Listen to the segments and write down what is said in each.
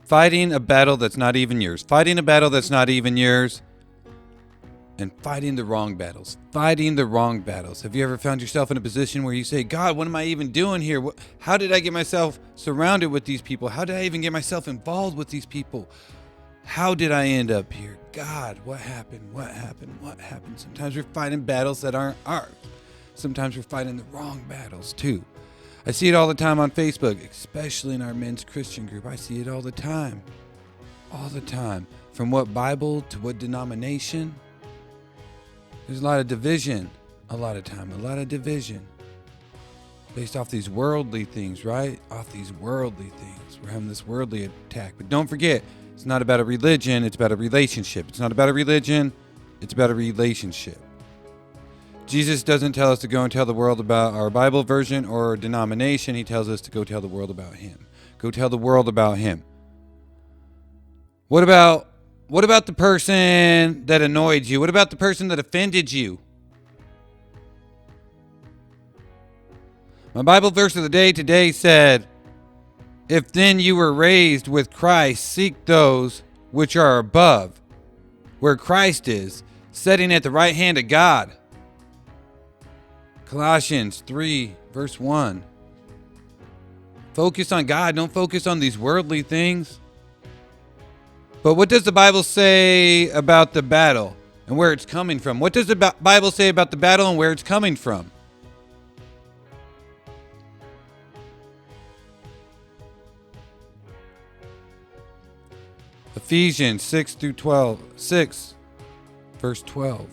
Fighting a battle that's not even yours. Fighting a battle that's not even yours. And fighting the wrong battles. Fighting the wrong battles. Have you ever found yourself in a position where you say, God, what am I even doing here? How did I get myself surrounded with these people? How did I even get myself involved with these people? How did I end up here? God, what happened? What happened? What happened? Sometimes we're fighting battles that aren't ours. Sometimes we're fighting the wrong battles too. I see it all the time on Facebook, especially in our men's Christian group. I see it all the time. All the time. From what Bible to what denomination. There's a lot of division. A lot of time. A lot of division. Based off these worldly things, right? Off these worldly things. We're having this worldly attack. But don't forget, it's not about a religion. It's about a relationship. It's not about a religion. It's about a relationship. Jesus doesn't tell us to go and tell the world about our Bible version or denomination. He tells us to go tell the world about Him. Go tell the world about Him. What about the person that annoyed you? What about the person that offended you? My Bible verse of the day today said, if then you were raised with Christ, seek those which are above, where Christ is, sitting at the right hand of God. Colossians 3, verse 1. Focus on God. Don't focus on these worldly things. But what does the Bible say about the battle and where it's coming from? What does the Bible say about the battle and where it's coming from? Ephesians 6 verse 12.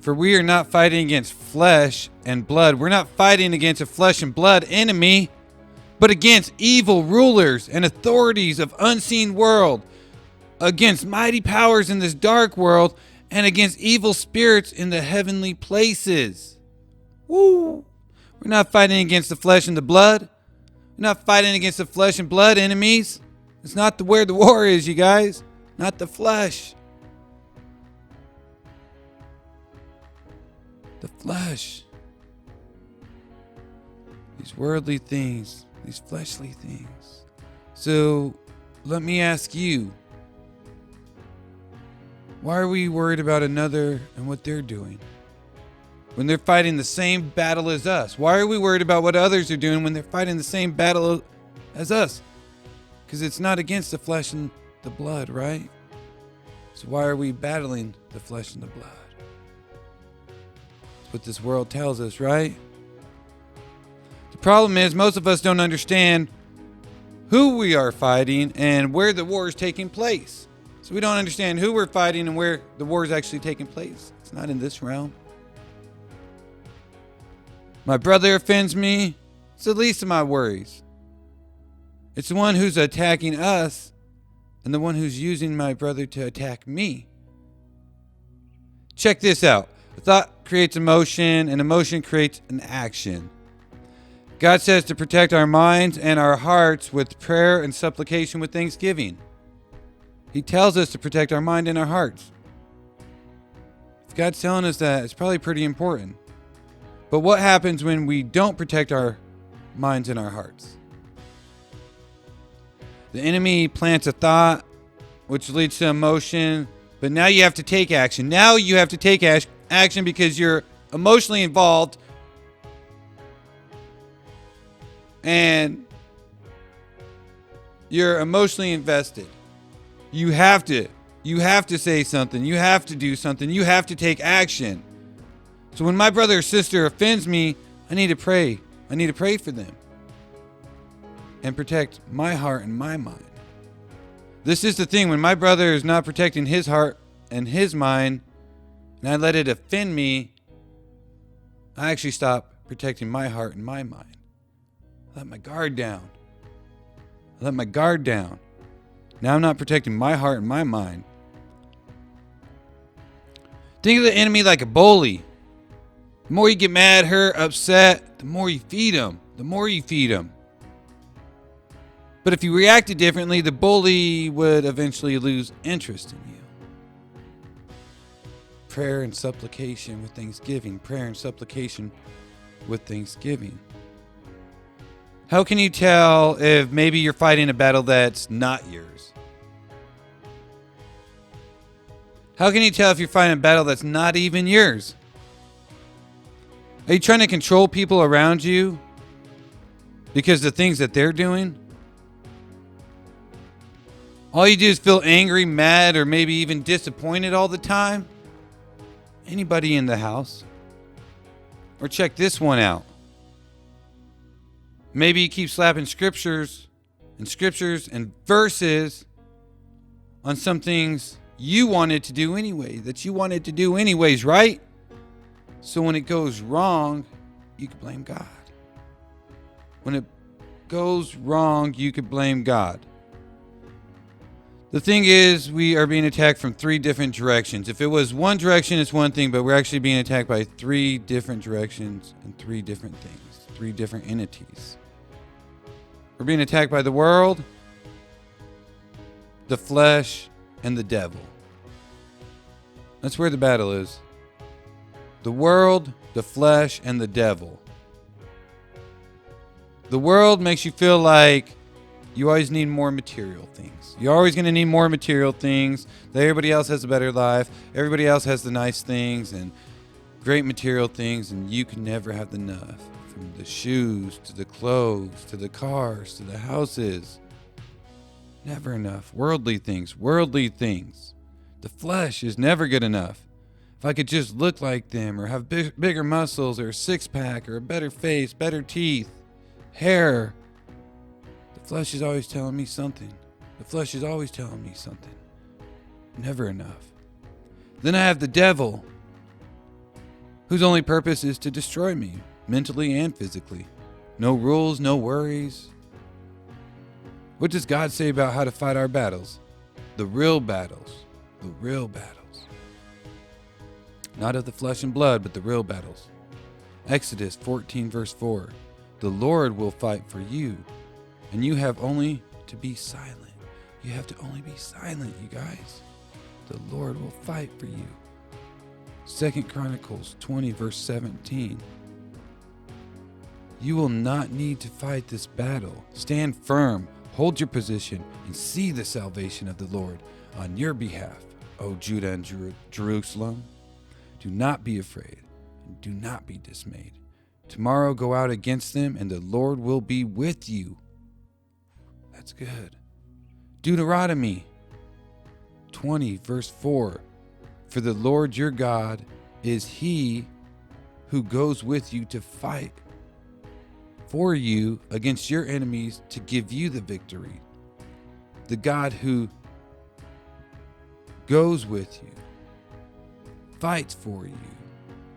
For we are not fighting against flesh and blood. We're not fighting against a flesh and blood enemy, but against evil rulers and authorities of unseen world, against mighty powers in this dark world, and against evil spirits in the heavenly places. Woo! We're not fighting against the flesh and the blood. We're not fighting against the flesh and blood enemies. It's not where the war is, you guys. Not the flesh. The flesh. These worldly things. These fleshly things. So, let me ask you. Why are we worried about another and what they're doing? When they're fighting the same battle as us. Why are we worried about what others are doing when they're fighting the same battle as us? Because it's not against the flesh and the blood, right? So why are we battling the flesh and the blood? That's what this world tells us, right? The problem is most of us don't understand who we are fighting and where the war is taking place. So we don't understand who we're fighting and where the war is actually taking place. It's not in this realm. My brother offends me. It's the least of my worries. It's the one who's attacking us and the one who's using my brother to attack me. Check this out. A thought creates emotion, and emotion creates an action. God says to protect our minds and our hearts with prayer and supplication with thanksgiving. He tells us to protect our mind and our hearts. If God's telling us that, it's probably pretty important. But what happens when we don't protect our minds and our hearts? The enemy plants a thought, which leads to emotion, but now you have to take action. Now you have to take action because you're emotionally involved and you're emotionally invested. You have to say something. You have to do something. You have to take action. So when my brother or sister offends me, I need to pray. I need to pray for them and protect my heart and my mind. This is the thing. When my brother is not protecting his heart and his mind, and I let it offend me, I actually stop protecting my heart and my mind. I let my guard down. Now I'm not protecting my heart and my mind. Think of the enemy like a bully. The more you get mad, hurt, upset, the more you feed him. But if you reacted differently, the bully would eventually lose interest in you. Prayer and supplication with thanksgiving. How can you tell if maybe you're fighting a battle that's not yours? How can you tell if you're fighting a battle that's not even yours? Are you trying to control people around you because of the things that they're doing? All you do is feel angry, mad, or maybe even disappointed all the time? Anybody in the house? Or check this one out. Maybe you keep slapping scriptures and verses on some things you wanted to do anyway, that you wanted to do anyways, right? So when it goes wrong, you can blame God. When it goes wrong, you could blame God. The thing is, we are being attacked from 3 different directions. If it was one direction, it's one thing, but we're actually being attacked by 3 different directions and 3 different things, 3 different entities. We're being attacked by the world, the flesh, and the devil. That's where the battle is. The world, the flesh, and the devil. The world makes you feel like you always need more material things. You're always going to need more material things. That everybody else has a better life. Everybody else has the nice things and great material things, and you can never have enough. From the shoes to the clothes to the cars to the houses. Never enough. Worldly things. The flesh is never good enough. If I could just look like them or have bigger muscles or a six-pack or a better face, better teeth, hair. The flesh is always telling me something. Never enough. Then I have the devil, whose only purpose is to destroy me, mentally and physically. No rules, no worries. What does God say about how to fight our battles? The real battles. Not of the flesh and blood, but the real battles. Exodus 14 verse 4. The Lord will fight for you, and you have only to be silent. You have to only be silent, you guys. The Lord will fight for you. 2 Chronicles 20 verse 17. You will not need to fight this battle. Stand firm, hold your position, and see the salvation of the Lord on your behalf, O Judah and Jerusalem. Do not be afraid, and do not be dismayed. Tomorrow go out against them, and the Lord will be with you. That's good. Deuteronomy 20, verse 4. For the Lord your God is he who goes with you to fight for you against your enemies to give you the victory. The God who goes with you, fights for you,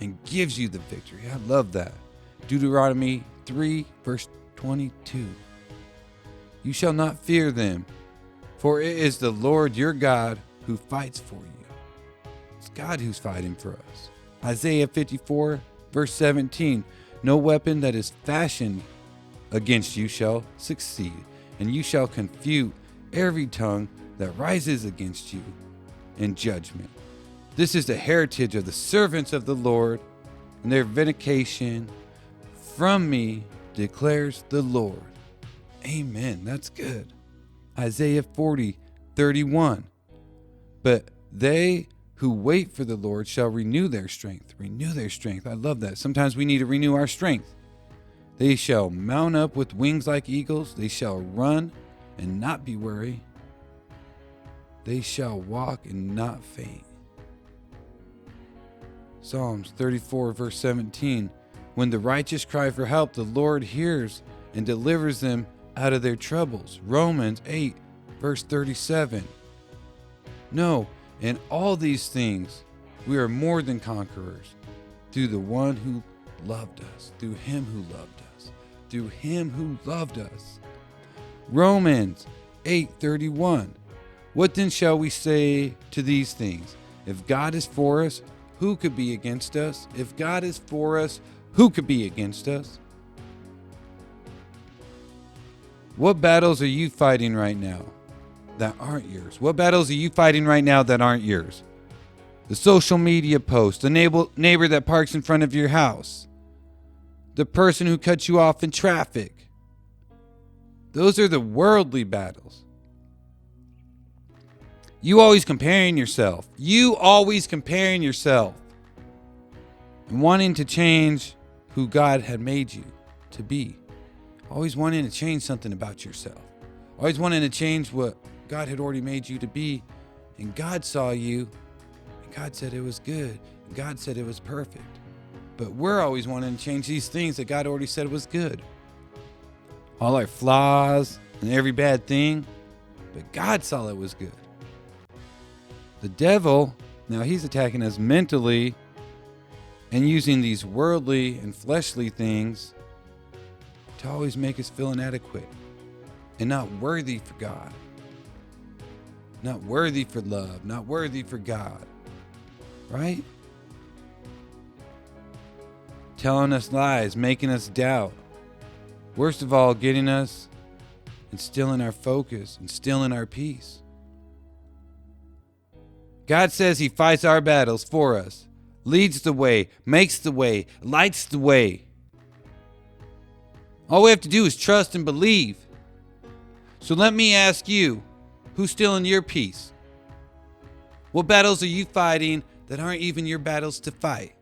and gives you the victory. I love that. Deuteronomy 3, verse 22. You shall not fear them, for it is the Lord your God who fights for you. It's God who's fighting for us. Isaiah 54, verse 17. No weapon that is fashioned against you shall succeed, and you shall confute every tongue that rises against you in judgment. This is the heritage of the servants of the Lord, and their vindication from me declares the Lord. Amen. That's good. Isaiah 40, 31. But they who wait for the Lord shall renew their strength. Renew their strength. I love that. Sometimes we need to renew our strength. They shall mount up with wings like eagles. They shall run and not be weary. They shall walk and not faint. Psalms 34, verse 17. When the righteous cry for help, the Lord hears and delivers them out of their troubles. Romans 8, verse 37. No, in all these things, we are more than conquerors through the one who loved us, through him who loved us, through him who loved us. Romans 8:31. What then shall we say to these things? If God is for us, who could be against us? If God is for us, who could be against us? What battles are you fighting right now that aren't yours? What battles are you fighting right now that aren't yours? The social media post, the neighbor that parks in front of your house, the person who cuts you off in traffic, Those are the worldly battles. You always comparing yourself. You always comparing yourself. And wanting to change who God had made you to be. Always wanting to change something about yourself. Always wanting to change what God had already made you to be. And God saw you. And God said it was good. And God said it was perfect. But we're always wanting to change these things that God already said was good. All our flaws and every bad thing. But God saw it was good. The devil, now he's attacking us mentally and using these worldly and fleshly things to always make us feel inadequate and not worthy for God. Not worthy for love, not worthy for God. Right? Telling us lies, making us doubt. Worst of all, getting us and stealing our focus and stealing our peace. God says he fights our battles for us, leads the way, makes the way, lights the way. All we have to do is trust and believe. So let me ask you, who's stealing your peace? What battles are you fighting that aren't even your battles to fight?